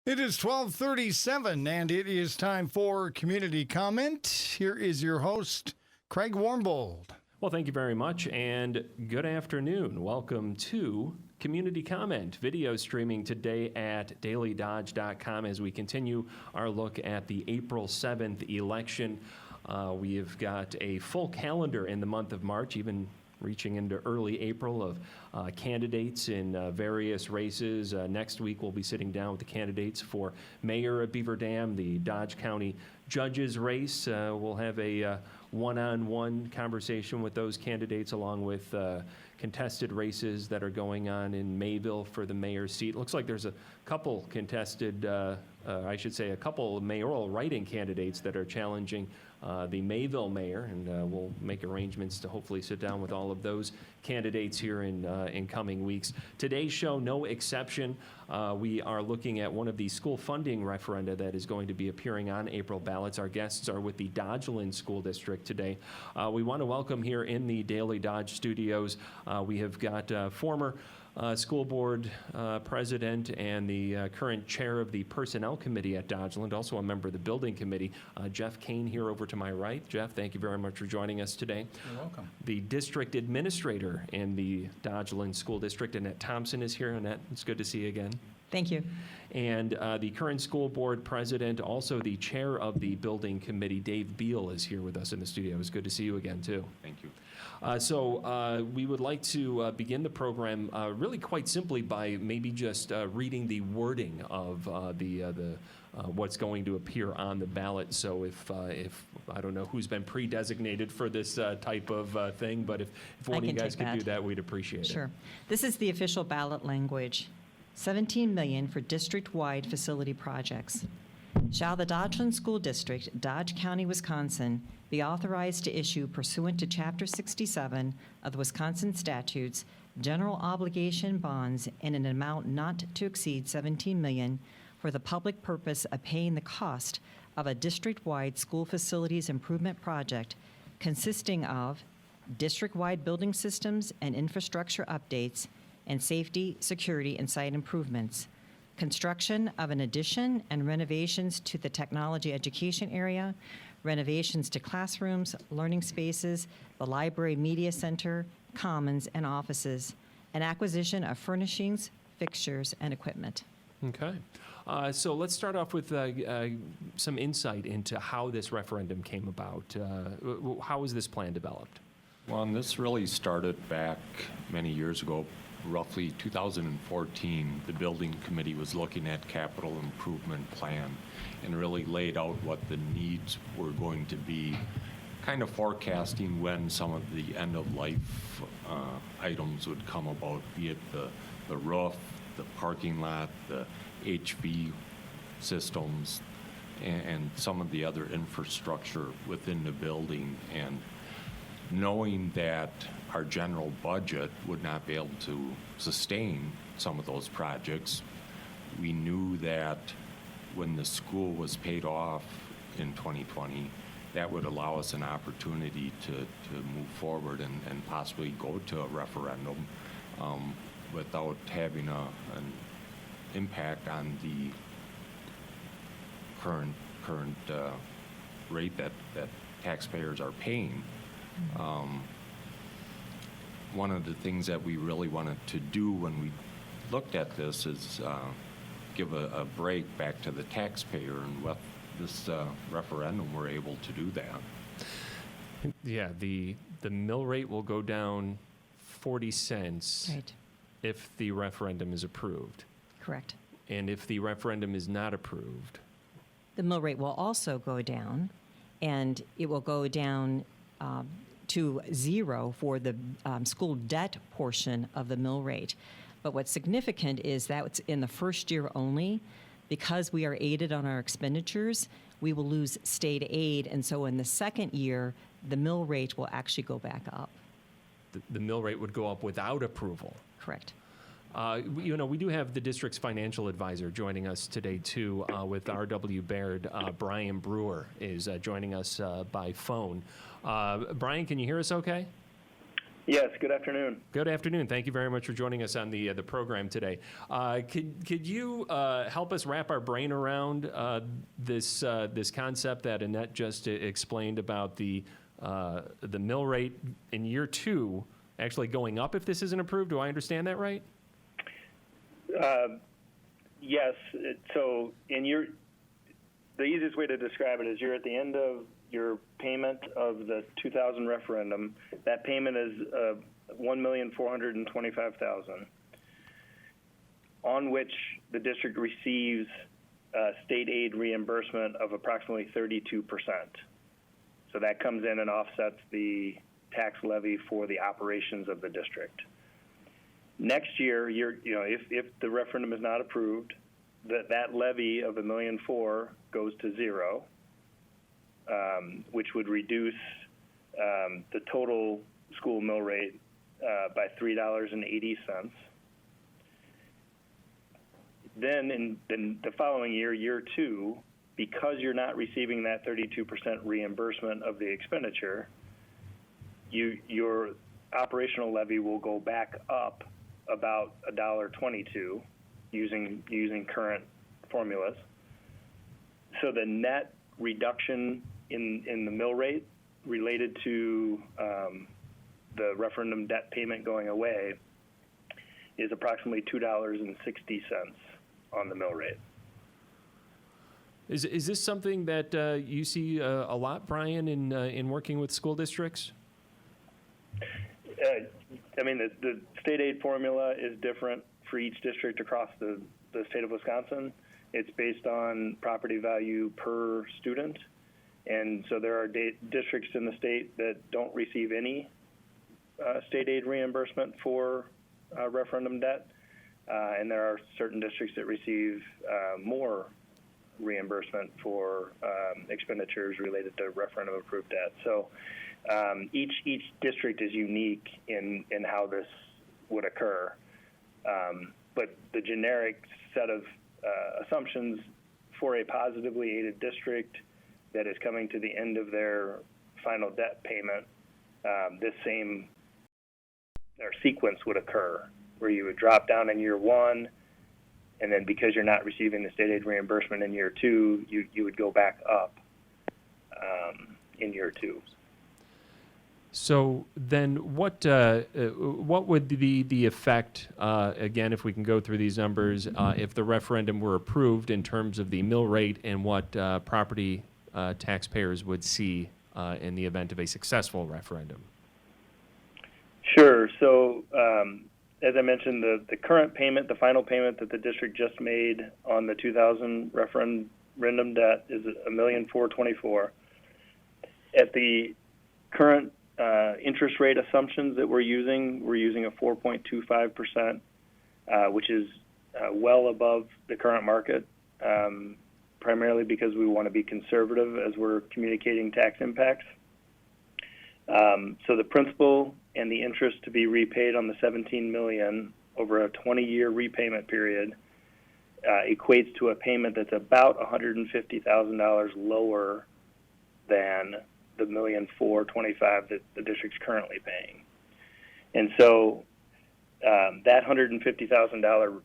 It is 12:37, and it is time for Community Comment. Here is your host, Craig Warmbold. Well, thank you very much, and good afternoon. Welcome to Community Comment, video streaming today at dailydodge.com as we continue our look at the April 7th election. We have got a full calendar in the month of March, even reaching into early April, of candidates in various races. Next week, we'll be sitting down with the candidates for mayor of Beaver Dam, the Dodge County judges race. We'll have a one-on-one conversation with those candidates, along with contested races that are going on in Mayville for the mayor's seat. Looks like there's a couple contested, a couple mayoral write-in candidates that are challenging the Mayville mayor, and we'll make arrangements to hopefully sit down with all of those candidates here in coming weeks. Today's show, no exception. We are looking at one of the school funding referenda that is going to be appearing on April ballots. Our guests are with the Dodgeland School District today. We want to welcome here in the Daily Dodge studios, we have got former school board president and the current chair of the personnel committee at Dodgeland, also a member of the building committee, Jeff Kane, here over to my right. Jeff, thank you very much for joining us today. You're welcome. The district administrator in the Dodgeland School District, Annette Thompson, is here. Annette, it's good to see you again. Thank you. And the current school board president, also the chair of the building committee, Dave Beal, is here with us in the studio. It's good to see you again, too. Thank you. So we would like to begin the program really quite simply by maybe just reading the wording of what's going to appear on the ballot. So if I don't know who's been pre-designated for this type of thing, but if one of you guys could do that, we'd appreciate it. Sure. This is the official ballot language. $17 million for district-wide facility projects. Shall the Dodgeland School District, Dodge County, Wisconsin, be authorized to issue pursuant to Chapter 67 of the Wisconsin statutes general obligation bonds in an amount not to exceed $17 million for the public purpose of paying the cost of a district-wide school facilities improvement project consisting of district-wide building systems and infrastructure updates and safety, security, and site improvements, construction of an addition and renovations to the technology education area, renovations to classrooms, learning spaces, the library media center, commons, and offices, and acquisition of furnishings, fixtures, and equipment. Okay. So let's start off with some insight into how this referendum came about. How was this plan developed? Well, and this really started back many years ago, roughly 2014. The building committee was looking at capital improvement plan and really laid out what the needs were going to be, kind of forecasting when some of the end-of-life items would come about, be it the roof, the parking lot, the HV systems, and some of the other infrastructure within the building. And knowing that our general budget would not be able to sustain some of those projects, we knew that when the school was paid off in 2020, that would allow us an opportunity to move forward and possibly go to a referendum without having an impact on the current rate that taxpayers are paying. One of the things that we really wanted to do when we looked at this is give a break back to the taxpayer, and with this referendum, we're able to do that. Yeah, the mill rate will go down 40 cents Right. if the referendum is approved. Correct. And if the referendum is not approved, The mill rate will also go down, and it will go down to zero for the school debt portion of the mill rate. But what's significant is that it's in the first year only. Because we are aided on our expenditures, we will lose state aid, and so in the second year, the mill rate will actually go back up. the mill rate would go up without approval. Correct. We do have the district's financial advisor joining us today, too, with R.W. Baird. Brian Brewer is joining us by phone. Brian, can you hear us okay? Yes, good afternoon. Good afternoon. Thank you very much for joining us on the program today. Could you help us wrap our brain around this concept that Annette just explained about the mill rate in year 2 actually going up if this isn't approved? Do I understand that right? Yes, so the easiest way to describe it is you're at the end of your payment of the 2000 referendum. That payment is $1,425,000, on which the district receives state aid reimbursement of approximately 32%. So that comes in and offsets the tax levy for the operations of the district. Next year, if the referendum is not approved, that levy of $1.4 million goes to zero, which would reduce the total school mill rate by $3.80. Then in the following year, year 2, because you're not receiving that 32% reimbursement of the expenditure, your operational levy will go back up about $1.22 using current formulas. So the net reduction in the mill rate related to the referendum debt payment going away is approximately $2.60 on the mill rate. Is this something that you see a lot, Brian, in working with school districts? I mean, the state aid formula is different for each district across the state of Wisconsin. It's based on property value per student. And so there are districts in the state that don't receive any state aid reimbursement for referendum debt. And there are certain districts that receive more reimbursement for expenditures related to referendum approved debt. So each district is unique in how this would occur. But the generic set of assumptions for a positively aided district that is coming to the end of their final debt payment, this same sequence would occur, where you would drop down in year 1, and then because you're not receiving the state aid reimbursement in year 2, you would go back up in year 2. So then what would be the effect, again, if we can go through these numbers, if the referendum were approved in terms of the mill rate and what property taxpayers would see in the event of a successful referendum? Sure. So as I mentioned, the current payment, the final payment that the district just made on the 2000 referendum debt is $1,424,000. At the current interest rate assumptions that we're using a 4.25%, which is well above the current market, primarily because we want to be conservative as we're communicating tax impacts. So the principal and the interest to be repaid on the $17 million over a 20-year repayment period equates to a payment that's about $150,000 lower than the $1,425,000 that the district's currently paying. And so that $150,000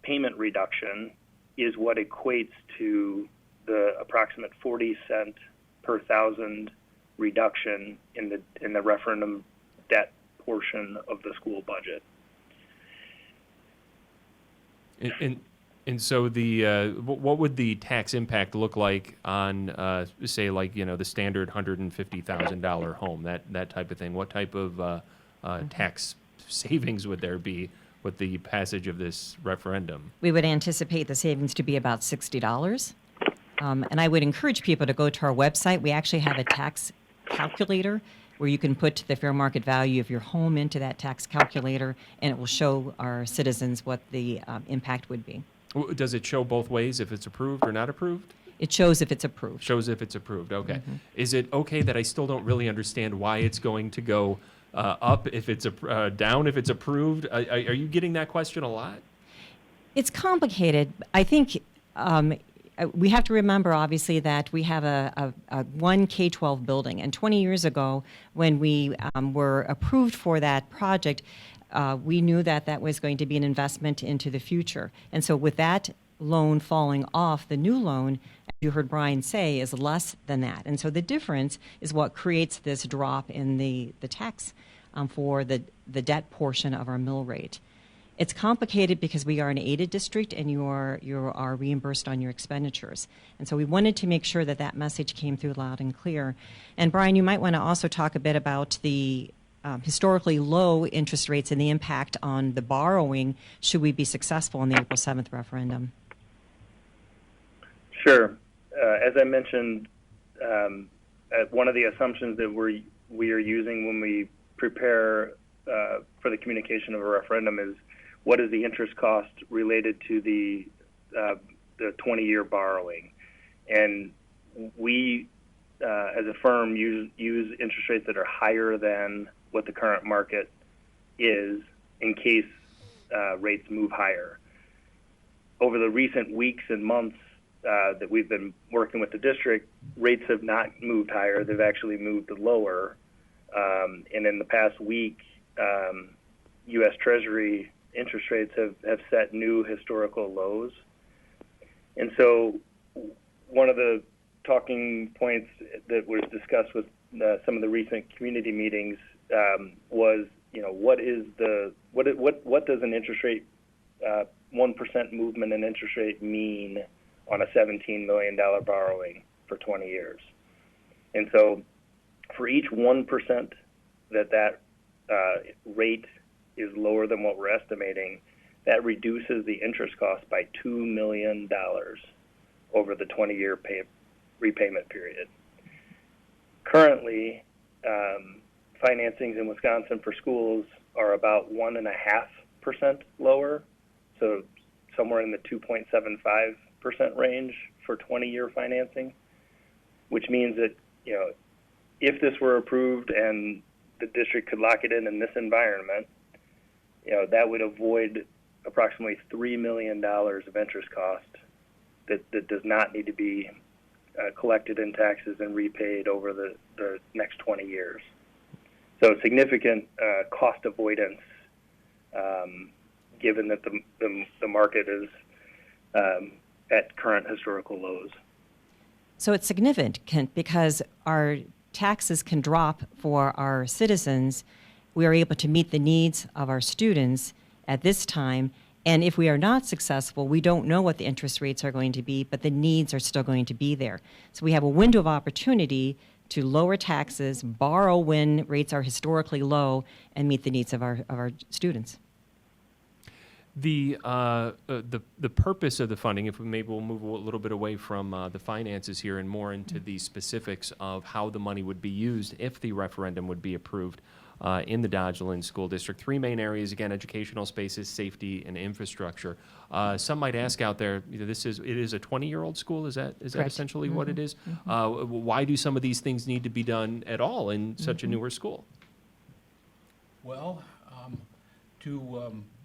payment reduction is what equates to the approximate 40 cent per thousand reduction in the referendum debt portion of the school budget. And so what would the tax impact look like on, say, like, the standard $150,000 home, that type of thing? What type of tax savings would there be with the passage of this referendum? We would anticipate the savings to be about $60. And I would encourage people to go to our website. We actually have a tax calculator where you can put the fair market value of your home into that tax calculator, and it will show our citizens what the impact would be. Does it show both ways, if it's approved or not approved? It shows if it's approved. Shows if it's approved, okay. Is it okay that I still don't really understand why it's going to go up if it's down if it's approved? Are you getting that question a lot? It's complicated. I think, we have to remember, obviously, that we have a one K-12 building. And 20 years ago, when we were approved for that project, we knew that that was going to be an investment into the future. And so with that loan falling off, the new loan, as you heard Brian say, is less than that. And so the difference is what creates this drop in the tax for the debt portion of our mill rate. It's complicated because we are an aided district and you are reimbursed on your expenditures. And so we wanted to make sure that that message came through loud and clear. And Brian, you might want to also talk a bit about the historically low interest rates and the impact on the borrowing should we be successful in the April 7th referendum. Sure. As I mentioned, one of the assumptions that we are using when we prepare for the communication of a referendum is what is the interest cost related to the 20-year borrowing. And we, as a firm, use interest rates that are higher than what the current market is in case rates move higher. Over the recent weeks and months that we've been working with the district, rates have not moved higher. They've actually moved lower. And in the past week, U.S. Treasury interest rates have set new historical lows. And so one of the talking points that was discussed with some of the recent community meetings was, what does an interest rate, 1% movement in interest rate mean on a $17 million borrowing for 20 years? And so for each 1% that rate is lower than what we're estimating, that reduces the interest cost by $2 million over the 20-year repayment period. Currently, financings in Wisconsin for schools are about 1.5% lower, so somewhere in the 2.75% range for 20-year financing, which means that, if this were approved and the district could lock it in this environment, that would avoid approximately $3 million of interest cost that does not need to be collected in taxes and repaid over the next 20 years. So significant cost avoidance, given that the market is at current historical lows. So it's significant because our taxes can drop for our citizens. We are able to meet the needs of our students at this time. And if we are not successful, we don't know what the interest rates are going to be, but the needs are still going to be there. So we have a window of opportunity to lower taxes, borrow when rates are historically low, and meet the needs of our students. The purpose of the funding, if we'll move a little bit away from the finances here and more into the specifics of how the money would be used if the referendum would be approved in the Dodgeland School District. Three main areas, again, educational spaces, safety, and infrastructure. Some might ask out there, it is a 20-year-old school, is that essentially what it is? Why do some of these things need to be done at all in such a newer school? Well,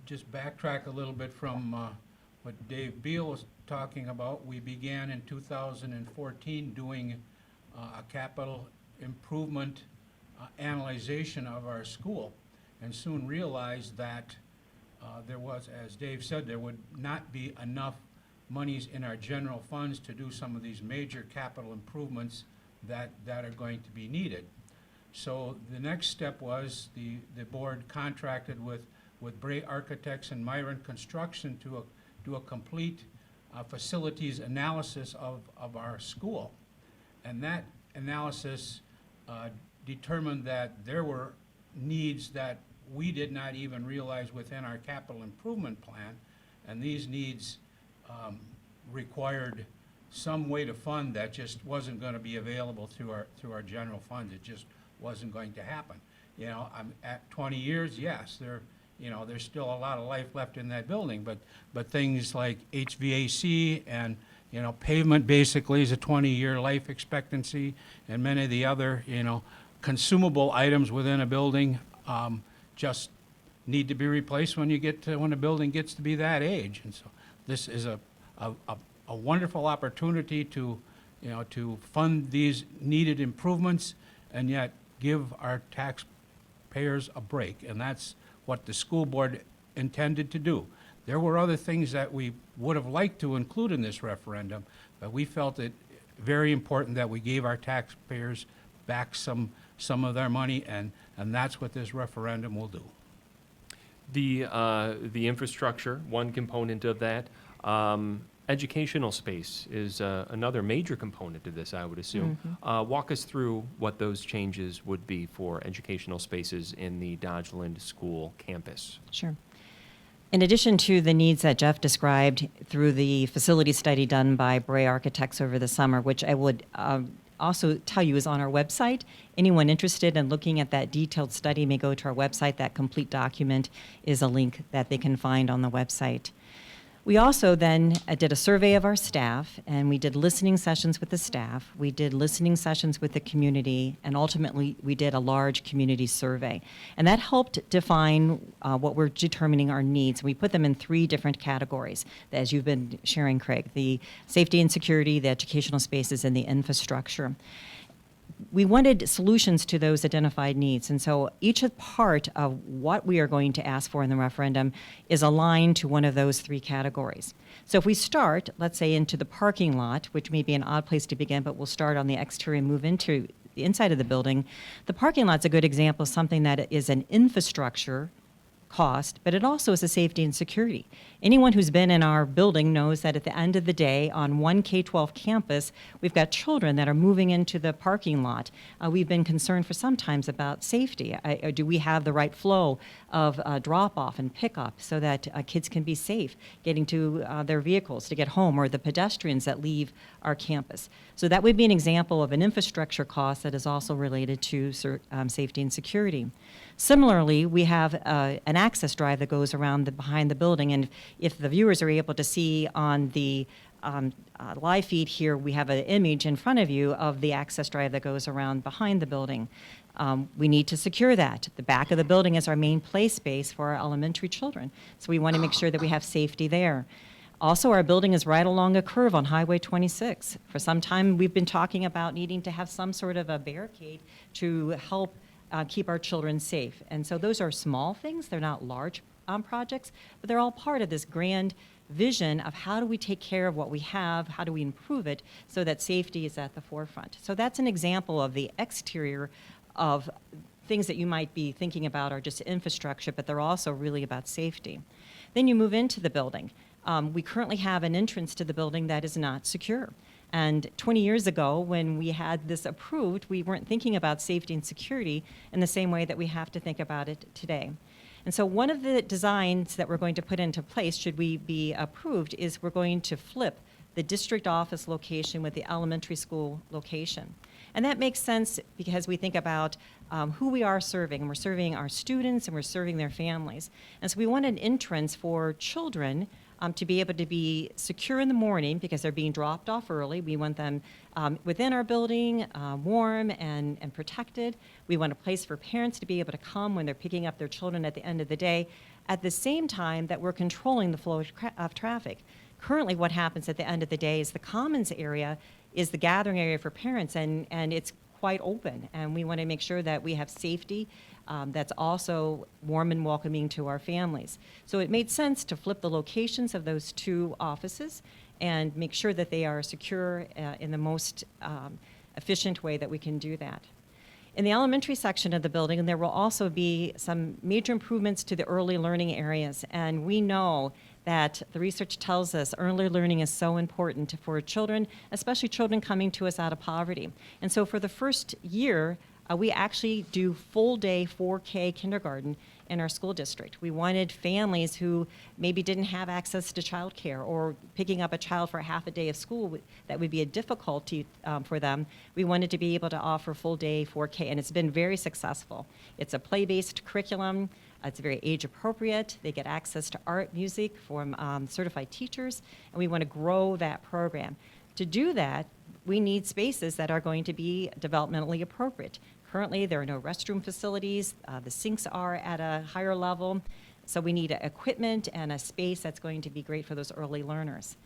just backtrack a little bit from what Dave Beal was talking about. We began in 2014 doing a capital improvement analyzation of our school, and soon realized that there was, as Dave said, there would not be enough monies in our general funds to do some of these major capital improvements that are going to be needed. So the next step was the board contracted with Bray Architects and Myron Construction to do a complete facilities analysis of our school. And that analysis determined that there were needs that we did not even realize within our capital improvement plan, and these needs required some way to fund that just wasn't going to be available through our general funds. It just wasn't going to happen. I'm at 20 years, yes, there's still a lot of life left in that building, but things like HVAC and pavement basically is a 20-year life expectancy, and many of the other consumable items within a building just need to be replaced when a building gets to be that age. And so this is a a wonderful opportunity to, to fund these needed improvements and yet give our taxpayers a break. And that's what the school board intended to do. There were other things that we would have liked to include in this referendum, but we felt it very important that we gave our taxpayers back some of their money, and that's what this referendum will do. The infrastructure, one component of that. Educational space is another major component to this, I would assume. Walk us through what those changes would be for educational spaces in the Dodgeland School campus. Sure. In addition to the needs that Jeff described through the facility study done by Bray Architects over the summer, which I would also tell you is on our website. Anyone interested in looking at that detailed study may go to our website. That complete document is a link that they can find on the website. We also then did a survey of our staff, and we did listening sessions with the staff. We did listening sessions with the community, and ultimately we did a large community survey. And that helped define what we're determining our needs. We put them in 3 different categories, as you've been sharing, Craig: the safety and security, the educational spaces, and the infrastructure. We wanted solutions to those identified needs, and so each part of what we are going to ask for in the referendum is aligned to one of those 3 categories. So if we start, let's say, into the parking lot, which may be an odd place to begin, but we'll start on the exterior and move into the inside of the building. The parking lot's a good example of something that is an infrastructure cost, but it also is a safety and security. Anyone who's been in our building knows that at the end of the day, on one K-12 campus, we've got children that are moving into the parking lot. We've been concerned for some times about safety. Do we have the right flow of drop-off and pick-up so that kids can be safe getting to their vehicles to get home, or the pedestrians that leave our campus? So that would be an example of an infrastructure cost that is also related to safety and security. Similarly, we have an access drive that goes around behind the building, and if the viewers are able to see on the live feed here, we have an image in front of you of the access drive that goes around behind the building. We need to secure that. The back of the building is our main play space for our elementary children, so we want to make sure that we have safety there. Also, our building is right along a curve on Highway 26. For some time, we've been talking about needing to have some sort of a barricade to help keep our children safe. And so those are small things. They're not large projects, but they're all part of this grand vision of how do we take care of what we have, how do we improve it so that safety is at the forefront. So that's an example of the exterior of things that you might be thinking about are just infrastructure, but they're also really about safety. Then you move into the building. We currently have an entrance to the building that is not secure. And 20 years ago, when we had this approved, we weren't thinking about safety and security in the same way that we have to think about it today. And so one of the designs that we're going to put into place, should we be approved, is we're going to flip the district office location with the elementary school location. And that makes sense because we think about who we are serving. And we're serving our students and we're serving their families. And so we want an entrance for children to be able to be secure in the morning because they're being dropped off early. We want them within our building, warm and protected. We want a place for parents to be able to come when they're picking up their children at the end of the day, at the same time that we're controlling the flow of traffic. Currently, what happens at the end of the day is the commons area is the gathering area for parents, and it's quite open. And we want to make sure that we have safety that's also warm and welcoming to our families. So it made sense to flip the locations of those 2 offices and make sure that they are secure in the most efficient way that we can do that. In the elementary section of the building, there will also be some major improvements to the early learning areas. And we know that the research tells us early learning is so important for children, especially children coming to us out of poverty. And so for the first year, we actually do full day 4K kindergarten in our school district. We wanted families who maybe didn't have access to childcare or picking up a child for half a day of school that would be a difficulty for them. We wanted to be able to offer full day 4K, and it's been very successful. It's a play-based curriculum. It's very age appropriate. They get access to art, music from certified teachers, and we want to grow that program. To do that, we need spaces that are going to be developmentally appropriate. Currently, there are no restroom facilities. The sinks are at a higher level. So we need equipment and a space that's going to be great for those early learners.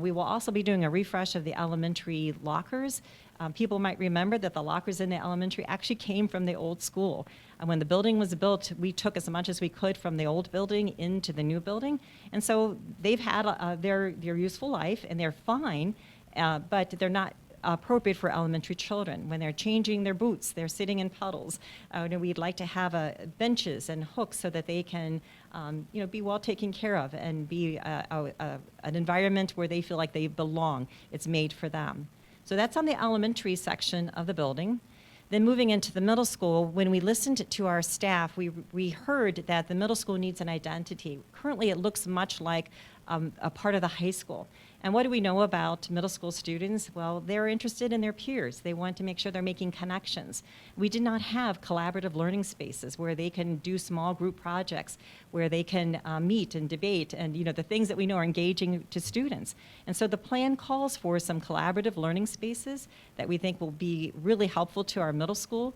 We will also be doing a refresh of the elementary lockers. People might remember that the lockers in the elementary actually came from the old school. And when the building was built, we took as much as we could from the old building into the new building. And so they've had their useful life, and they're fine, but they're not appropriate for elementary children. When they're changing their boots, they're sitting in puddles. We'd like to have benches and hooks so that they can be well taken care of and be an environment where they feel like they belong. It's made for them. So that's on the elementary section of the building. Then moving into the middle school, when we listened to our staff, we heard that the middle school needs an identity. Currently, it looks much like a part of the high school. And what do we know about middle school students? Well, they're interested in their peers. They want to make sure they're making connections. We did not have collaborative learning spaces where they can do small group projects, where they can meet and debate, and the things that we know are engaging to students. And so the plan calls for some collaborative learning spaces that we think will be really helpful to our middle school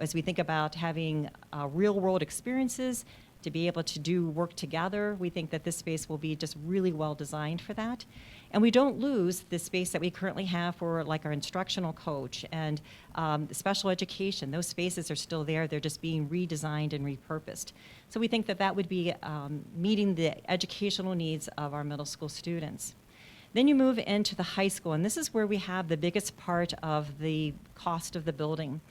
as we think about having real-world experiences, to be able to do work together. We think that this space will be just really well designed for that. And we don't lose the space that we currently have for like our instructional coach and special education. Those spaces are still there. They're just being redesigned and repurposed. So we think that that would be meeting the educational needs of our middle school students. Then you move into the high school, and this is where we have the biggest part of the cost of the building.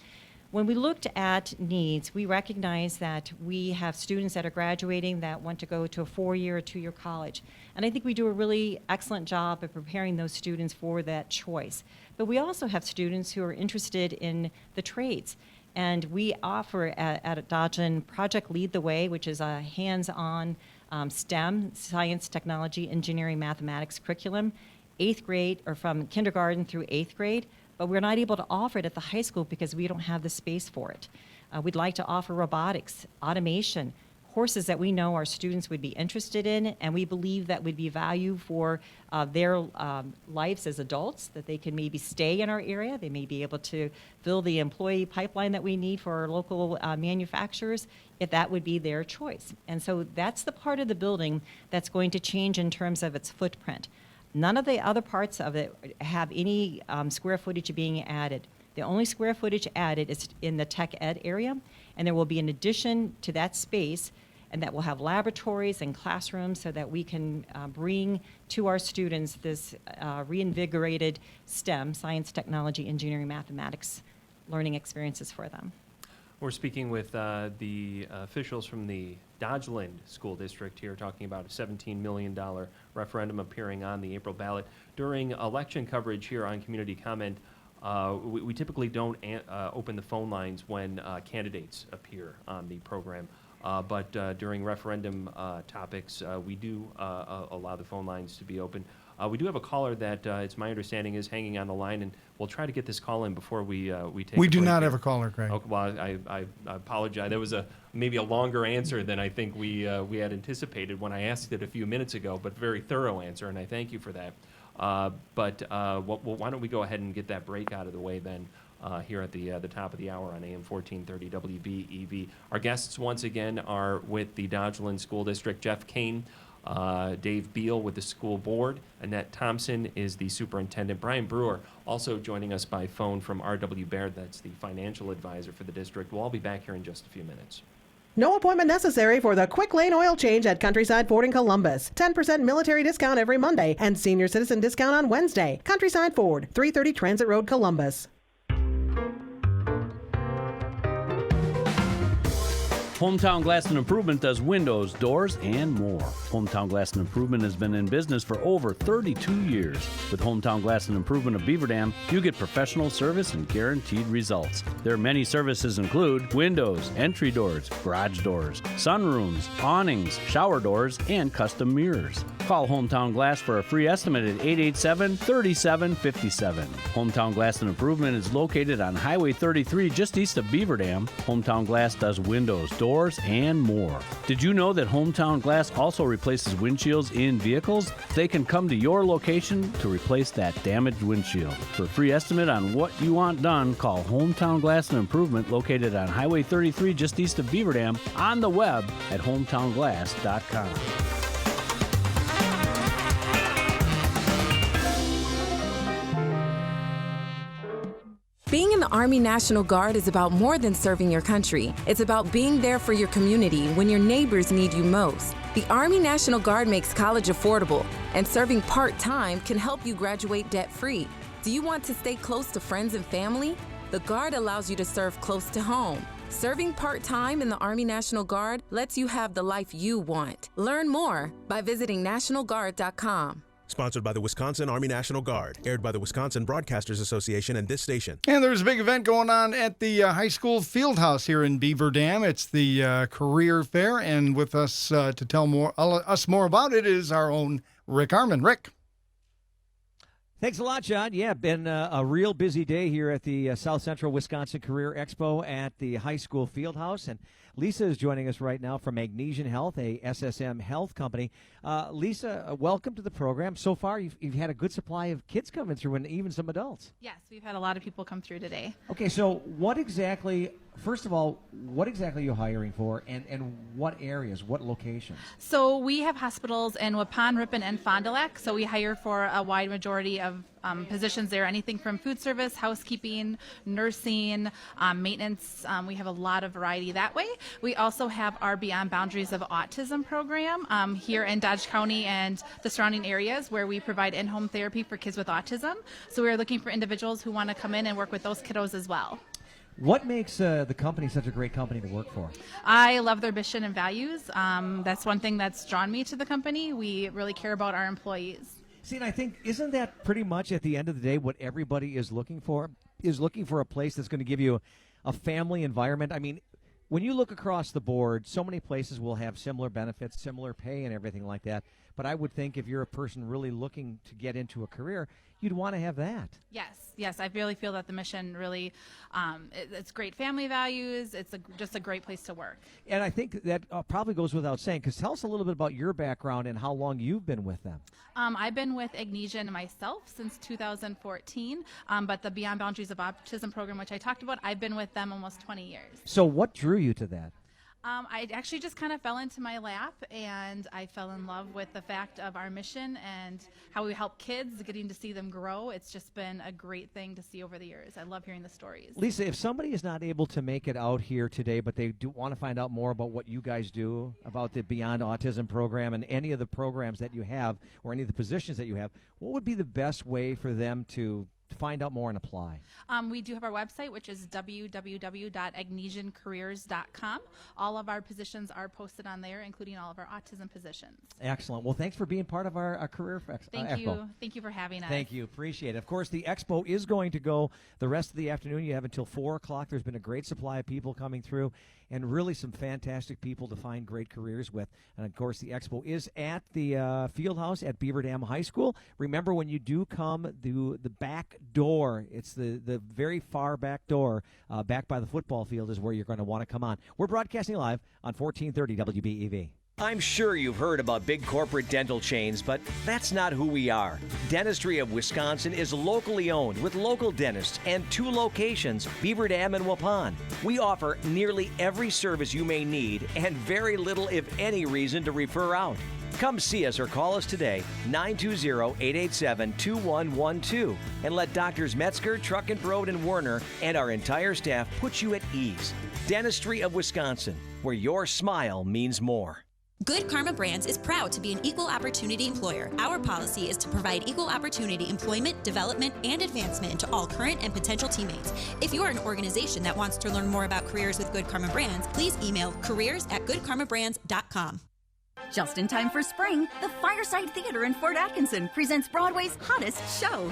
When we looked at needs, we recognize that we have students that are graduating that want to go to a 4-year or 2-year college. And I think we do a really excellent job of preparing those students for that choice. But we also have students who are interested in the trades. And we offer at Dodgeland Project Lead the Way, which is a hands-on STEM, science, technology, engineering, mathematics curriculum, 8th grade, or from kindergarten through 8th grade. But we're not able to offer it at the high school because we don't have the space for it. We'd like to offer robotics, automation, courses that we know our students would be interested in, and we believe that would be value for their lives as adults, that they can maybe stay in our area. They may be able to fill the employee pipeline that we need for our local manufacturers, if that would be their choice. And so that's the part of the building that's going to change in terms of its footprint. None of the other parts of it have any square footage being added. The only square footage added is in the tech ed area, and there will be an addition to that space, and that will have laboratories and classrooms so that we can bring to our students this reinvigorated STEM, science, technology, engineering, mathematics, learning experiences for them. We're speaking with the officials from the Dodgeland School District here, talking about a $17 million referendum appearing on the April ballot. During election coverage here on Community Comment, we typically don't open the phone lines when candidates appear on the program. But during referendum topics, we do allow the phone lines to be open. We do have a caller that it's my understanding is hanging on the line, and we'll try to get this call in before we take. We a do break not here. have a caller, Craig. Okay, well, I apologize. There was maybe a longer answer than I think we had anticipated when I asked it a few minutes ago, but very thorough answer, and I thank you for that. Why don't we go ahead and get that break out of the way then? Here at the top of the hour on AM 1430 WBEV. Our guests once again are with the Dodgeland School District, Jeff Kane, Dave Beal with the school board, Annette Thompson is the superintendent, Brian Brewer also joining us by phone from R.W. Baird, that's the financial advisor for the district. We'll all be back here in just a few minutes. No appointment necessary for the Quick Lane Oil Change at Countryside Ford in Columbus. 10% military discount every Monday and senior citizen discount on Wednesday. Countryside Ford, 330 Transit Road, Columbus. Hometown Glass and Improvement does windows, doors, and more. Hometown Glass and Improvement has been in business for over 32 years. With Hometown Glass and Improvement of Beaver Dam, you get professional service and guaranteed results. Their many services include windows, entry doors, garage doors, sunrooms, awnings, shower doors, and custom mirrors. Call Hometown Glass for a free estimate at 887-3757. Hometown Glass and Improvement is located on Highway 33 just east of Beaver Dam. Hometown Glass does windows, doors, and more. Did you know that Hometown Glass also replaces windshields in vehicles? They can come to your location to replace that damaged windshield. For a free estimate on what you want done, call Hometown Glass and Improvement located on Highway 33 just east of Beaver Dam, on the web at hometownglass.com. Being in the Army National Guard is about more than serving your country. It's about being there for your community when your neighbors need you most. The Army National Guard makes college affordable, and serving part-time can help you graduate debt-free. Do you want to stay close to friends and family? The Guard allows you to serve close to home. Serving part-time in the Army National Guard lets you have the life you want. Learn more by visiting nationalguard.com. Sponsored by the Wisconsin Army National Guard. Aired by the Wisconsin Broadcasters Association and this station. And there's a big event going on at the high school field house here in Beaver Dam. It's the career fair, and with us to tell us more about it is our own Rick Arman. Rick. Thanks a lot, John. Yeah, been a real busy day here at the South Central Wisconsin Career Expo at the high school field house. And Lisa is joining us right now from Magnesian Health, a SSM health company. Lisa, welcome to the program. So far, you've had a good supply of kids coming through and even some adults. Yes, we've had a lot of people come through today. Okay, so first of all, what exactly are you hiring for, and what areas, what locations? So we have hospitals in Waupun, Ripon, and Fond du Lac, so we hire for a wide majority of positions there, anything from food service, housekeeping, nursing, maintenance. We have a lot of variety that way. We also have our Beyond Boundaries of Autism program here in Dodge County and the surrounding areas, where we provide in-home therapy for kids with autism. So we're looking for individuals who want to come in and work with those kiddos as well. What makes the company such a great company to work for? I love their mission and values. That's one thing that's drawn me to the company. We really care about our employees. See, and I think, isn't that pretty much at the end of the day what everybody is looking for? Is looking for a place that's going to give you a family environment. I mean, when you look across the board, so many places will have similar benefits, similar pay, and everything like that. But I would think if you're a person really looking to get into a career, you'd want to have that. Yes, I really feel that the mission really, it's great family values. It's just a great place to work. And I think that probably goes without saying, because tell us a little bit about your background and how long you've been with them. I've been with Agnesian myself since 2014, but the Beyond Boundaries of Autism program, which I talked about, I've been with them almost 20 years. So what drew you to that? I actually just kind of fell into my lap, and I fell in love with the fact of our mission and how we help kids, getting to see them grow. It's just been a great thing to see over the years. I love hearing the stories. Lisa, if somebody is not able to make it out here today, but they do want to find out more about what you guys do, about the Beyond Autism program and any of the programs that you have or any of the positions that you have, what would be the best way for them to find out more and apply? We do have our website, which is www.agnesiancareers.com. All of our positions are posted on there, including all of our autism positions. Excellent. Well, thanks for being part of our Career Expo. Thank you. Thank you for having us. Thank you. Appreciate it. Of course, the expo is going to go the rest of the afternoon. You have until 4 o'clock. There's been a great supply of people coming through, and really some fantastic people to find great careers with. And, of course, the expo is at the field house at Beaver Dam High School. Remember, when you do come through the back door, it's the very far back door, back by the football field is where you're going to want to come on. We're broadcasting live on 1430 WBEV. I'm sure you've heard about big corporate dental chains, but that's not who we are. Dentistry of Wisconsin is locally owned with local dentists and 2 locations, Beaver Dam and Waupun. We offer nearly every service you may need and very little, if any, reason to refer out. Come see us or call us today, 920-887-2112, and let Doctors Metzger, Truckenbrod, and Werner and our entire staff put you at ease. Dentistry of Wisconsin, where your smile means more. Good Karma Brands is proud to be an equal opportunity employer. Our policy is to provide equal opportunity employment, development, and advancement to all current and potential teammates. If you are an organization that wants to learn more about careers with Good Karma Brands, please email careers@goodkarmabrands.com. Just in time for spring, the Fireside Theater in Fort Atkinson presents Broadway's hottest show.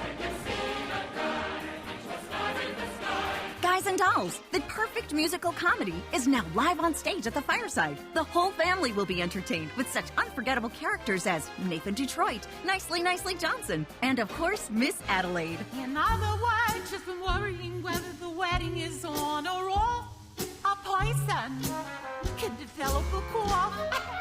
Guys and Dolls, the perfect musical comedy, is now live on stage at the Fireside. The whole family will be entertained with such unforgettable characters as Nathan Detroit, Nicely Johnson, and of course, Miss Adelaide. In other words, just been worrying whether the wedding is on or off. A poison can develop a cough.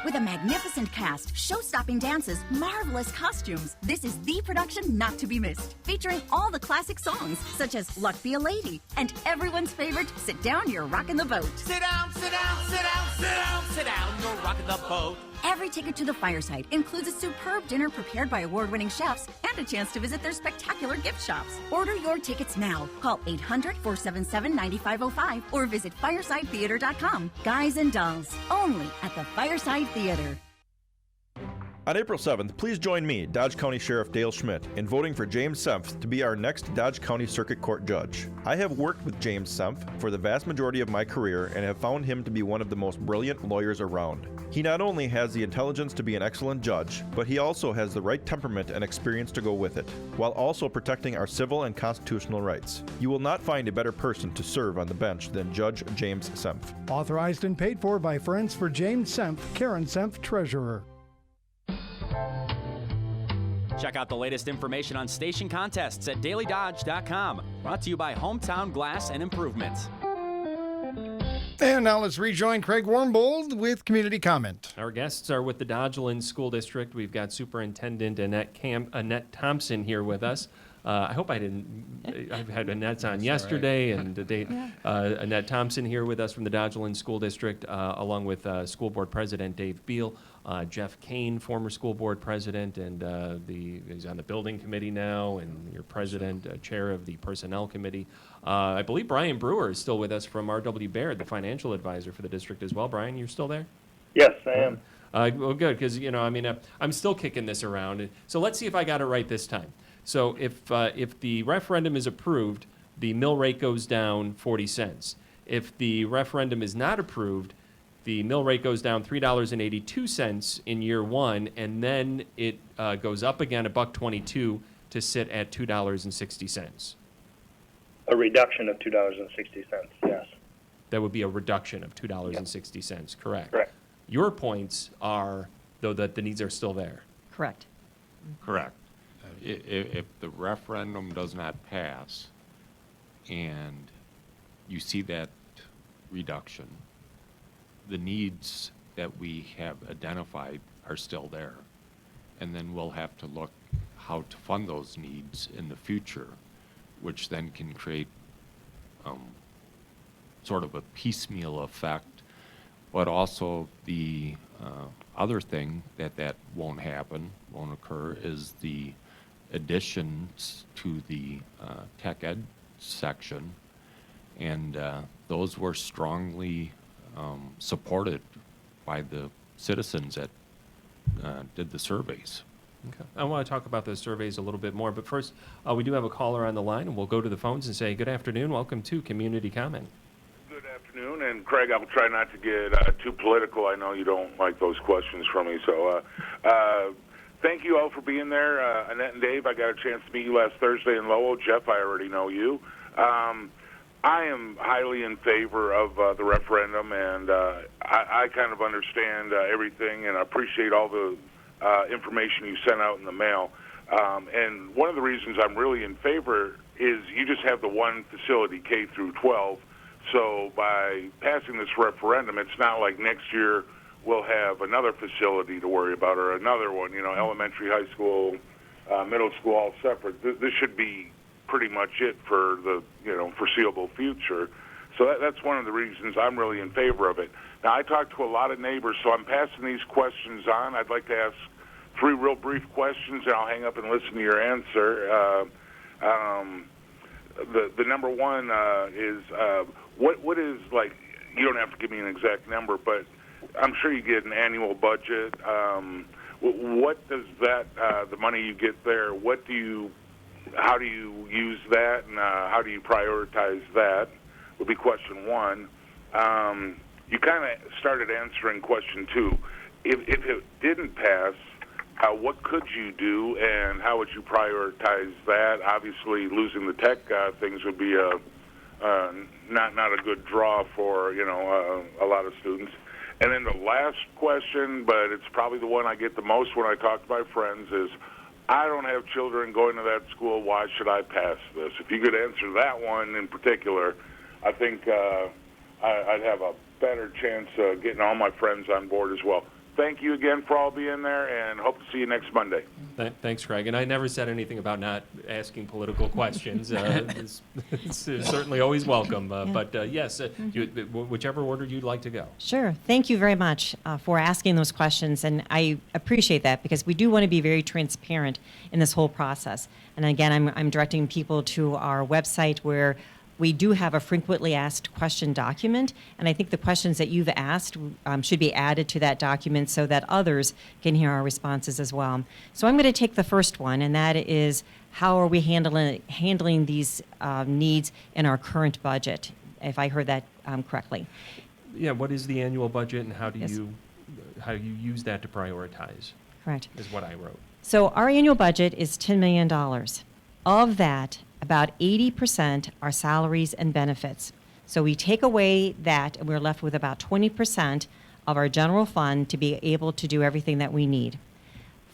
With a magnificent cast, show-stopping dances, marvelous costumes, this is the production not to be missed. Featuring all the classic songs, such as Luck Be a Lady, and everyone's favorite, Sit Down, You're Rockin' the Boat. Sit down, sit down, sit down, sit down, sit down, you're rocking the boat. Every ticket to the Fireside includes a superb dinner prepared by award-winning chefs and a chance to visit their spectacular gift shops. Order your tickets now. Call 800-477-9505 or visit firesidetheater.com. Guys and Dolls, only at the Fireside Theater. On April 7th, please join me, Dodge County Sheriff Dale Schmidt, in voting for James Sempf to be our next Dodge County Circuit Court judge. I have worked with James Sempf for the vast majority of my career and have found him to be one of the most brilliant lawyers around. He not only has the intelligence to be an excellent judge, but he also has the right temperament and experience to go with it, while also protecting our civil and constitutional rights. You will not find a better person to serve on the bench than Judge James Sempf. Authorized and paid for by Friends for James Sempf, Karen Sempf, Treasurer. Check out the latest information on station contests at dailydodge.com. Brought to you by Hometown Glass and Improvements. And now let's rejoin Craig Warmbold with Community Comment. Our guests are with the Dodgeland School District. We've got Superintendent Annette Thompson here with us. I hope I didn't. I've had Annette on yesterday, and today, Annette Thompson here with us from the Dodgeland School District, along with School Board President Dave Beal, Jeff Kane, former school board president, and he's on the building committee now, and your president, chair of the personnel committee. I believe Brian Brewer is still with us from R.W. Baird, the financial advisor for the district as well. Brian, you're still there? Yes, I am. Well, good, because I'm still kicking this around. So let's see if I got it right this time. So if the referendum is approved, the mill rate goes down 40 cents. If the referendum is not approved, the mill rate goes down $3.82 in year one, and then it goes up again $1.22 to sit at $2.60. A reduction of $2.60, yes. That would be a reduction of $2.60, correct? Correct. Your points are, though, that the needs are still there. Correct. Correct. If the referendum does not pass and you see that reduction, the needs that we have identified are still there. And then we'll have to look how to fund those needs in the future, which then can create sort of a piecemeal effect. But also the other thing that won't occur, is the additions to the tech ed section, and those were strongly supported by the citizens that did the surveys. Okay. I want to talk about those surveys a little bit more, but first, we do have a caller on the line, and we'll go to the phones and say, good afternoon, welcome to Community Comment. Good afternoon, and Craig, I'll try not to get too political. I know you don't like those questions from me, so thank you all for being there. Annette and Dave, I got a chance to meet you last Thursday in Lowell. Jeff, I already know you. I am highly in favor of the referendum, and I kind of understand everything, and I appreciate all the information you sent out in the mail. And one of the reasons I'm really in favor is you just have the one facility, K through 12. So by passing this referendum, it's not like next year we'll have another facility to worry about, or another one, elementary, high school, middle school, all separate. This should be pretty much it for the foreseeable future. So that's one of the reasons I'm really in favor of it. Now, I talked to a lot of neighbors, so I'm passing these questions on. I'd like to ask 3 real brief questions, and I'll hang up and listen to your answer. The number one is what is, like, you don't have to give me an exact number, but I'm sure you get an annual budget. What does that, the money you get there, how do you use that, and how do you prioritize that, would be question one. You kind of started answering question 2. If it didn't pass, what could you do, and how would you prioritize that? Obviously, losing the tech things would be not a good draw for a lot of students. And then the last question, but it's probably the one I get the most when I talk to my friends, is I don't have children going to that school. Why should I pass this? If you could answer that one in particular, I think I'd have a better chance of getting all my friends on board as well. thank you again for all being there, and hope to see you next Monday. Thanks, Craig. And I never said anything about not asking political questions. It's certainly always welcome. But yes, whichever order you'd like to go. Sure. Thank you very much for asking those questions, and I appreciate that because we do want to be very transparent in this whole process. And again, I'm directing people to our website where we do have a frequently asked question document, and I think the questions that you've asked should be added to that document so that others can hear our responses as well. So I'm going to take the first one, and that is, how are we handling these needs in our current budget, if I heard that correctly. Yeah, what is the annual budget, and how do Yes. you use that to prioritize? Correct. Is what I wrote. So our annual budget is $10 million. Of that, about 80% are salaries and benefits. So we take away that, and we're left with about 20% of our general fund to be able to do everything that we need.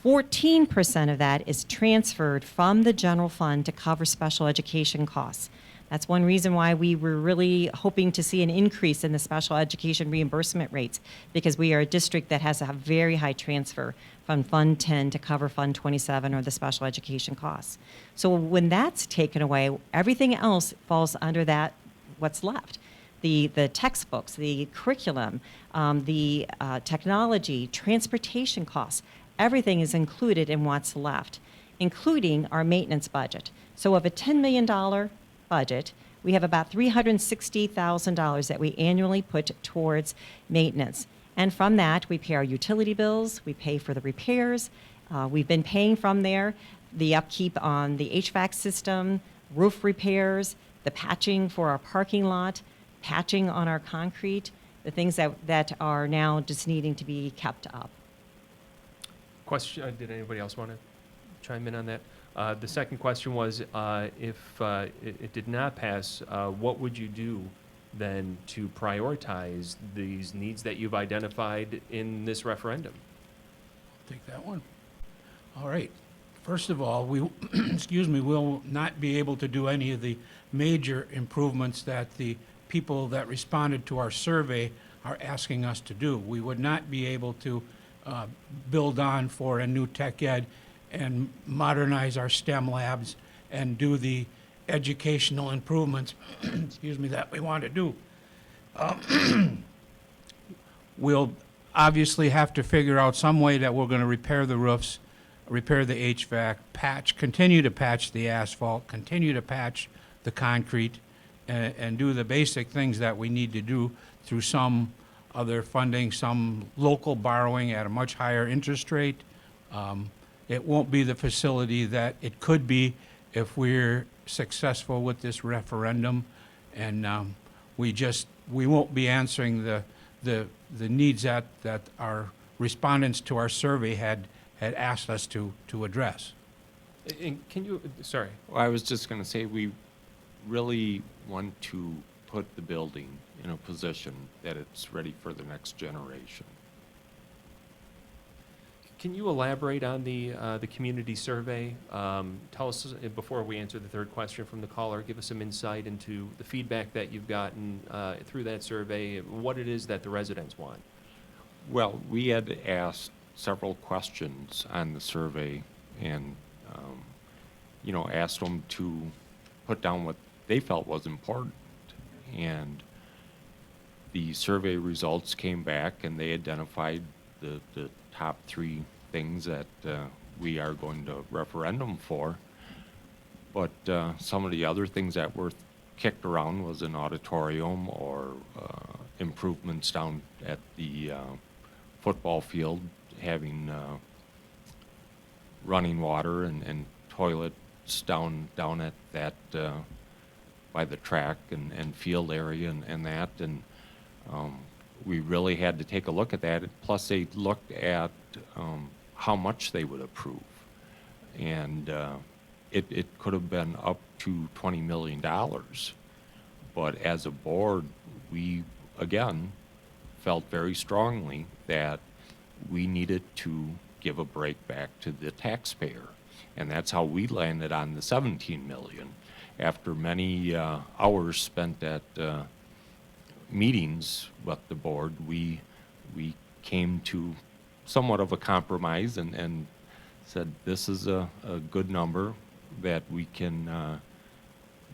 14% of that is transferred from the general fund to cover special education costs. That's one reason why we were really hoping to see an increase in the special education reimbursement rates, because we are a district that has a very high transfer from Fund 10 to cover Fund 27 or the special education costs. So when that's taken away, everything else falls under that, what's left. The textbooks, the curriculum, the technology, transportation costs, everything is included in what's left, including our maintenance budget. So of a $10 million budget, we have about $360,000 that we annually put towards maintenance. And from that, we pay our utility bills, we pay for the repairs. We've been paying from there the upkeep on the HVAC system, roof repairs, the patching for our parking lot, patching on our concrete, the things that are now just needing to be kept up. Question, did anybody else want to chime in on that? The second question was, if it did not pass, what would you do then to prioritize these needs that you've identified in this referendum? Take that one. All right. First of all, we, excuse me, will not be able to do any of the major improvements that the people that responded to our survey are asking us to do. We would not be able to build on for a new tech ed and modernize our STEM labs and do the educational improvements, excuse me, that we want to do. We'll obviously have to figure out some way that we're going to repair the roofs, repair the HVAC, continue to patch the asphalt, continue to patch the concrete, and do the basic things that we need to do through some other funding, some local borrowing at a much higher interest rate. It won't be the facility that it could be if we're successful with this referendum, and we won't be answering the needs that our respondents to our survey had asked us to address. And can you, sorry. Well, I was just going to say, we really want to put the building in a position that it's ready for the next generation. Can you elaborate on the community survey? Tell us, before we answer the third question from the caller, give us some insight into the feedback that you've gotten through that survey, what it is that the residents want. Well, we had asked several questions on the survey and, asked them to put down what they felt was important. And the survey results came back and they identified the top three things that we are going to referendum for. But some of the other things that were kicked around was an auditorium or improvements down at the football field, having running water and toilets down at that by the track and field area and that. And we really had to take a look at that. Plus, they looked at how much they would approve. And it could have been up to $20 million. But as a board, we, again, felt very strongly that we needed to give a break back to the taxpayer. And that's how we landed on the $17 million. After many hours spent at meetings with the board, we came to somewhat of a compromise and said this is a good number that we can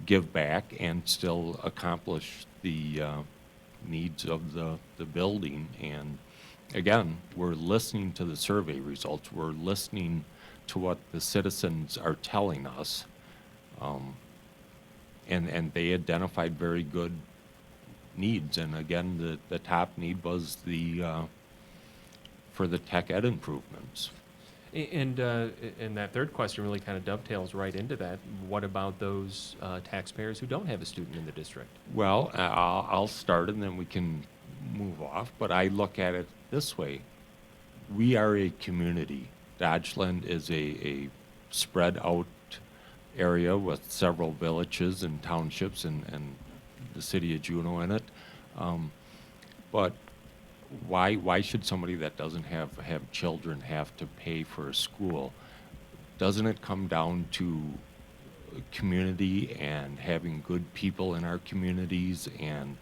give back and still accomplish the needs of the building. And again, we're listening to the survey results. We're listening to what the citizens are telling us. And they identified very good needs. And again, the top need was for the tech ed improvements. And that third question really kind of dovetails right into that. What about those taxpayers who don't have a student in the district? Well, I'll start and then we can move off, but I look at it this way. We are a community. Dodgeland is a spread out area with several villages and townships and the city of Juneau in it. But why should somebody that doesn't have children have to pay for a school? Doesn't it come down to community and having good people in our communities and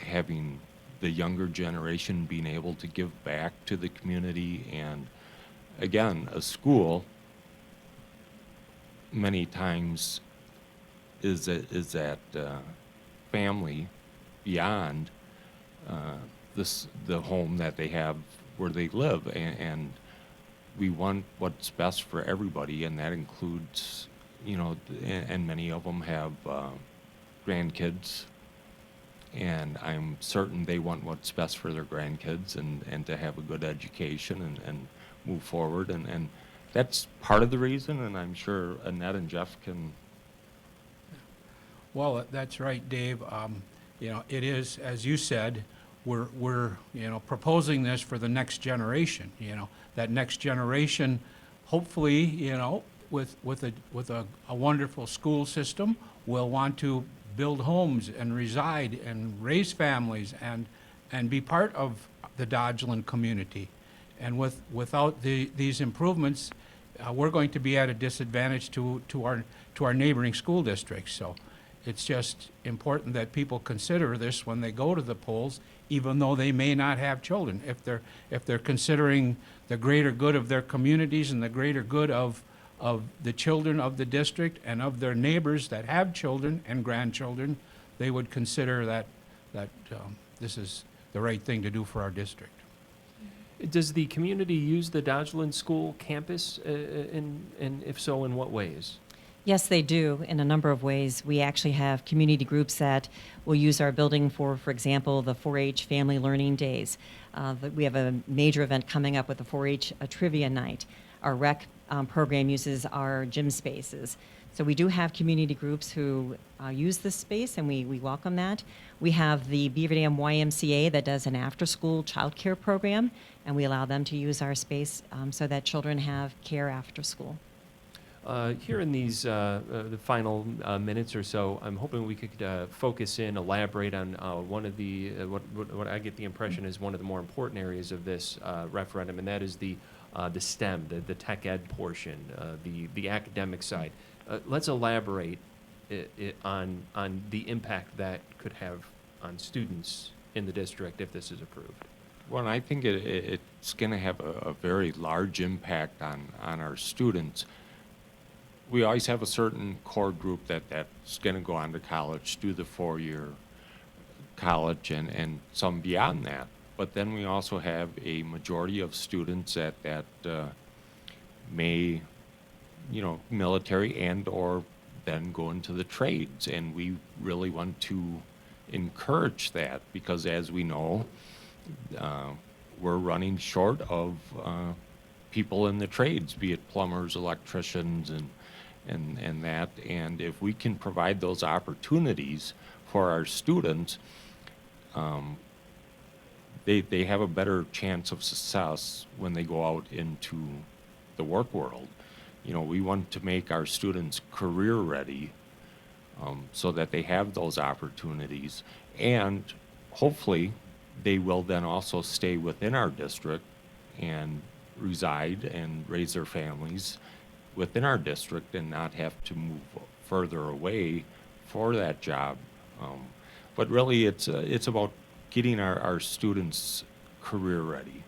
having the younger generation being able to give back to the community? And again, a school many times is that family beyond the home that they have where they live, and we want what's best for everybody, and that includes, and many of them have grandkids, and I'm certain they want what's best for their grandkids and to have a good education and move forward, and that's part of the reason, and I'm sure Annette and Jeff can. Well, that's right, Dave. It is, as you said, we're proposing this for the next generation. That next generation, hopefully, with a wonderful school system, will want to build homes and reside and raise families and be part of the Dodgeland community. And without these improvements, we're going to be at a disadvantage to our neighboring school districts. So it's just important that people consider this when they go to the polls, even though they may not have children. If they're considering the greater good of their communities and the greater good of the children of the district and of their neighbors that have children and grandchildren, they would consider that this is the right thing to do for our district. Does the community use the Dodgeland School campus, and if so, in what ways? Yes, they do, in a number of ways. We actually have community groups that will use our building for example, the 4-H Family Learning Days. We have a major event coming up with the 4-H Trivia Night. Our rec program uses our gym spaces. So we do have community groups who use this space, and we welcome that. We have the Beaver Dam YMCA that does an after-school childcare program, and we allow them to use our space so that children have care after school. Here in these the final minutes or so, I'm hoping we could focus in, elaborate on one of the what I get the impression is one of the more important areas of this referendum, and that is the STEM, the tech ed portion, the academic side. Let's elaborate on the impact that could have on students in the district if this is approved. Well, I think it's going to have a very large impact on our students. We always have a certain core group that's going to go on to college, do the 4-year college, and some beyond that. But then we also have a majority of students that may, military and or then go into the trades. And we really want to encourage that because, as we know, we're running short of people in the trades, be it plumbers, electricians, and that. And if we can provide those opportunities for our students, they have a better chance of success when they go out into the work world. We want to make our students career ready so that they have those opportunities, and hopefully they will then also stay within our district and reside and raise their families within our district and not have to move further away for that job. But really it's about getting our students career ready.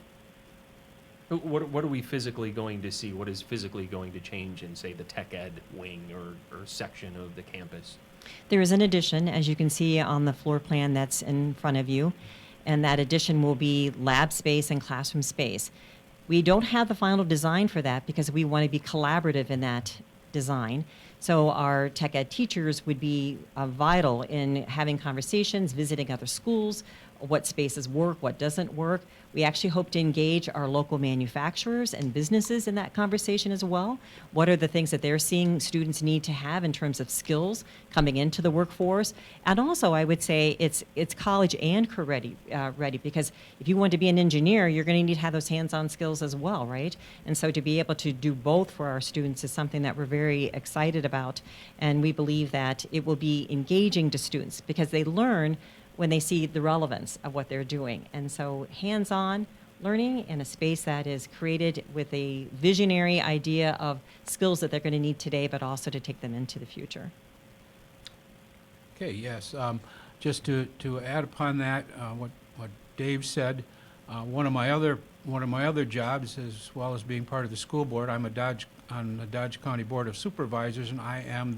What are we physically going to see? What is physically going to change in, say, the tech ed wing or section of the campus? There is an addition, as you can see on the floor plan that's in front of you, and that addition will be lab space and classroom space. We don't have the final design for that because we want to be collaborative in that design. So our tech ed teachers would be vital in having conversations, visiting other schools, what spaces work, what doesn't work. We actually hope to engage our local manufacturers and businesses in that conversation as well. What are the things that they're seeing students need to have in terms of skills coming into the workforce? And also, I would say it's college and career ready, because if you want to be an engineer, you're going to need to have those hands-on skills as well, right? And so to be able to do both for our students is something that we're very excited about, and we believe that it will be engaging to students because they learn when they see the relevance of what they're doing. And so hands-on learning in a space that is created with a visionary idea of skills that they're going to need today, but also to take them into the future. Okay, yes. Just to add upon that, what Dave said, one of my other jobs, as well as being part of the school board, I'm on the Dodge County Board of Supervisors, and I am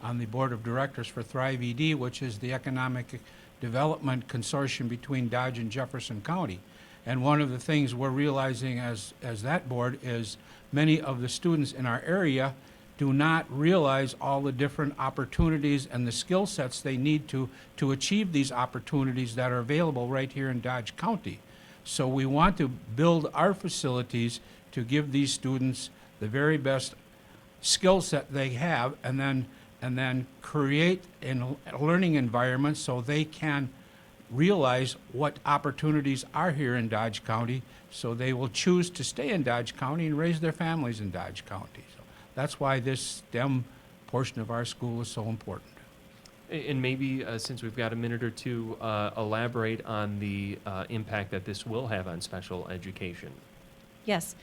on the board of directors for Thrive ED, which is the economic development consortium between Dodge and Jefferson County. And one of the things we're realizing as that board is many of the students in our area do not realize all the different opportunities and the skill sets they need to achieve these opportunities that are available right here in Dodge County. So we want to build our facilities to give these students the very best skill set they have, and then create a learning environment so they can realize what opportunities are here in Dodge County, so they will choose to stay in Dodge County and raise their families in Dodge County. So that's why this STEM portion of our school is so important. And maybe, since we've got a minute or two, elaborate on the impact that this will have on special education. Yes.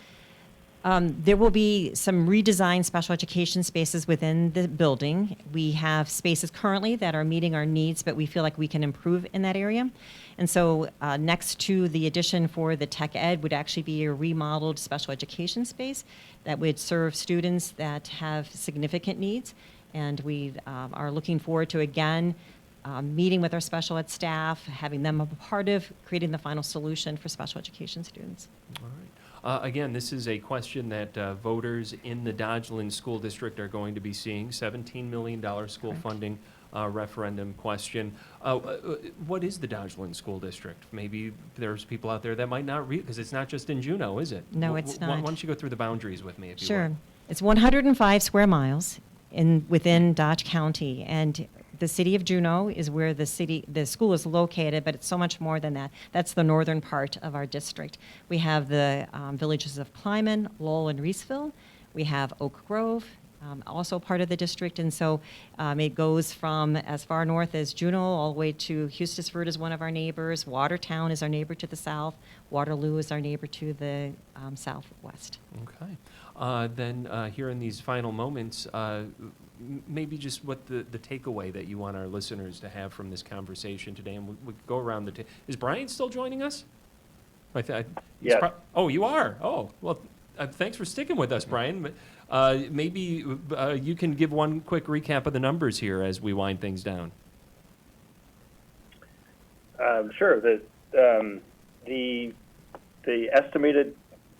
There will be some redesigned special education spaces within the building. We have spaces currently that are meeting our needs, but we feel like we can improve in that area. And so next to the addition for the tech ed would actually be a remodeled special education space that would serve students that have significant needs. And we are looking forward to, again, meeting with our special ed staff, having them a part of creating the final solution for special education students. All right. Again, this is a question that voters in the Dodgeland School District are going to be seeing. $17 million school Correct. funding referendum question. What is the Dodgeland School District? Maybe there's people out there that might not read, because it's not just in Juneau, is it? No, it's not. Why don't you go through the boundaries with me, if you Sure. would? It's 105 square miles within Dodge County, and the city of Juneau is where the school is located, but it's so much more than that. That's the northern part of our district. We have the villages of Kleiman, Lowell, and Reeseville. We have Oak Grove, also part of the district, and so it goes from as far north as Juneau all the way to Eustisford is one of our neighbors. Watertown is our neighbor to the south. Waterloo is our neighbor to the southwest. Okay. Then here in these final moments, maybe just what the takeaway that you want our listeners to have from this conversation today, and we go around the table. Is Brian still joining us? Yes. Oh, you are? Oh, well, thanks for sticking with us, Brian. Maybe you can give one quick recap of the numbers here as we wind things down. Sure. The estimated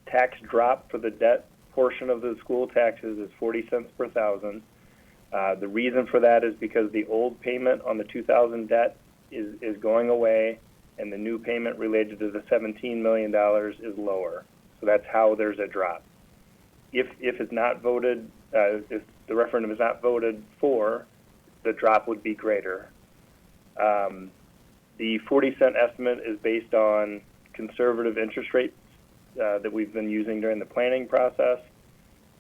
tax drop for the debt portion of the school taxes is 40 cents per thousand. The reason for that is because the old payment on the 2000 debt is going away, and the new payment related to the $17 million is lower. So that's how there's a drop. If it's not voted, if the referendum is not voted for, the drop would be greater. The 40-cent estimate is based on conservative interest rates that we've been using during the planning process.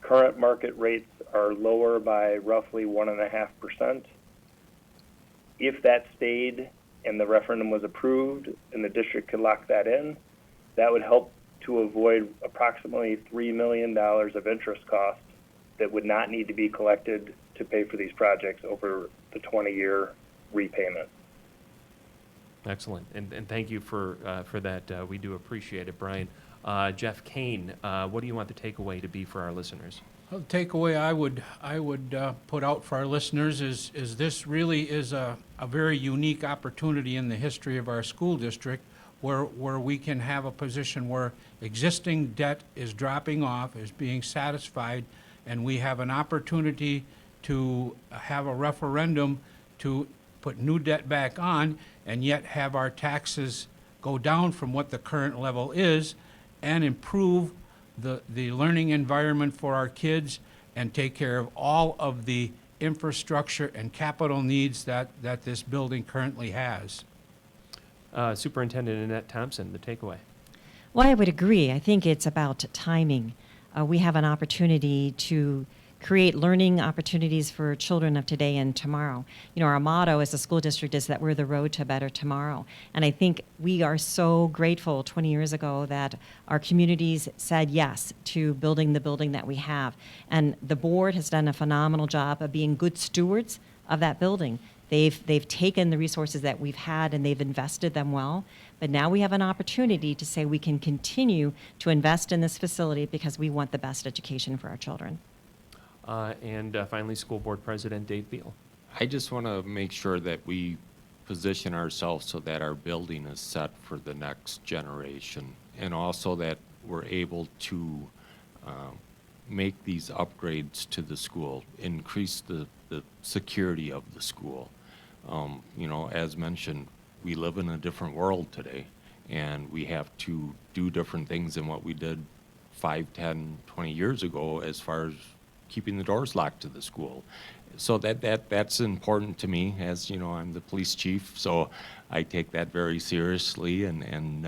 Current market rates are lower by roughly 1.5%. If that stayed and the referendum was approved and the district could lock that in, that would help to avoid approximately $3 million of interest costs that would not need to be collected to pay for these projects over the 20-year repayment. Excellent, and thank you for that. We do appreciate it, Brian. Jeff Kane, what do you want the takeaway to be for our listeners? Well, the takeaway I would put out for our listeners is this really is a very unique opportunity in the history of our school district where we can have a position where existing debt is dropping off, is being satisfied, and we have an opportunity to have a referendum to put new debt back on and yet have our taxes go down from what the current level is and improve the learning environment for our kids and take care of all of the infrastructure and capital needs that this building currently has. Superintendent Annette Thompson, the takeaway. Well, I would agree. I think it's about timing. We have an opportunity to create learning opportunities for children of today and tomorrow. You know, our motto as a school district is that we're the road to a better tomorrow. And I think we are so grateful 20 years ago that our communities said yes to building the building that we have. And the board has done a phenomenal job of being good stewards of that building. They've taken the resources that we've had and they've invested them well. But now we have an opportunity to say we can continue to invest in this facility because we want the best education for our children. And finally, School Board President Dave Beal. I just want to make sure that we position ourselves so that our building is set for the next generation, and also that we're able to make these upgrades to the school, increase the security of the school. You know, as mentioned, we live in a different world today, and we have to do different things than what we did 5, 10, 20 years ago as far as keeping the doors locked to the school. So that's important to me. As you know, I'm the police chief, so I take that very seriously and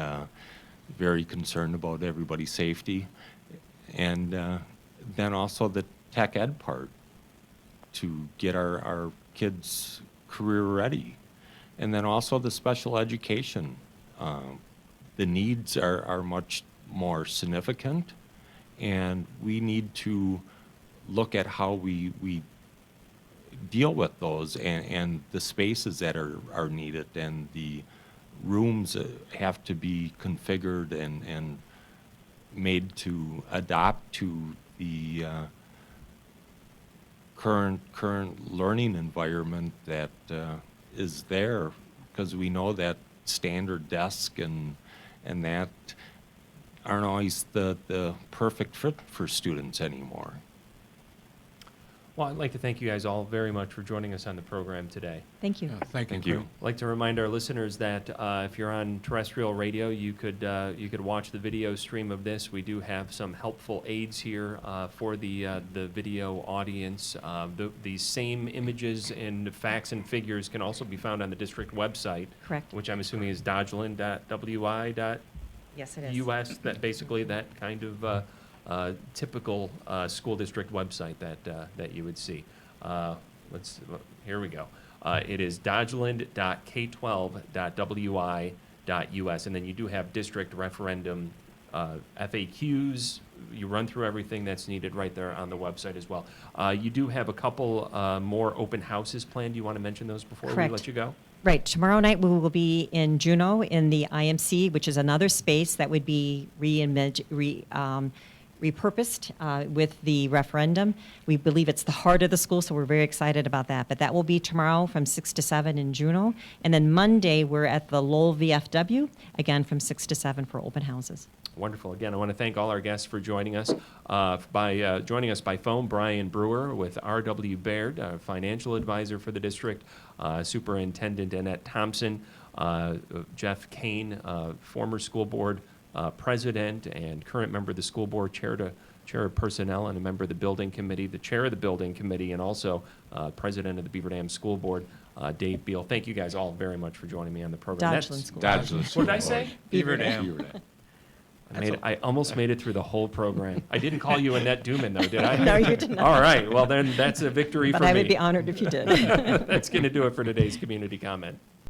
very concerned about everybody's safety. And then also the tech ed part to get our kids career ready. And then also the special education. The needs are much more significant, and we need to look at how we deal with those and the spaces that are needed, and the rooms have to be configured and made to adapt to the current learning environment that is there, because we know that standard desk and that aren't always the perfect fit for students anymore. Well, I'd like to thank you guys all very much for joining us on the program today. Thank you. Thank you. I'd like to remind our listeners that if you're on terrestrial radio, you could watch the video stream of this. We do have some helpful aids here for the video audience. The same images and facts and figures can also be found on the district website. Correct. Which I'm assuming is dodgeland.wi.us. Yes, it is. That basically that kind of typical school district website that you would see. Here we go. It is dodgeland.k12.wi.us, and then you do have district referendum FAQs. You run through everything that's needed right there on the website as well. You do have a couple more open houses planned. Do you want to mention those before Correct. we let you go? Right. Tomorrow night we will be in Juneau in the IMC, which is another space that would be repurposed with the referendum. We believe it's the heart of the school, so we're very excited about that. But that will be tomorrow from 6 to 7 in Juneau. And then Monday, we're at the Lowell VFW, again from 6 to 7 for open houses. Wonderful. Again, I want to thank all our guests for joining us. Joining us by phone, Brian Brewer with R.W. Baird, financial advisor for the district, Superintendent Annette Thompson, Jeff Kane, former school board president and current member of the school board, chair of personnel and a member of the building committee, the chair of the building committee, and also president of the Beaver Dam School Board, Dave Beal. Thank you guys all very much for joining me on the program. Dodgeland School. What did I say? Beaver Dam. I almost made it through the whole program. I didn't call you Annette Duman, though, did I? No, you did not. All right. Well, then that's a victory But for me. I would be honored if you did. That's going to do it for today's community comment.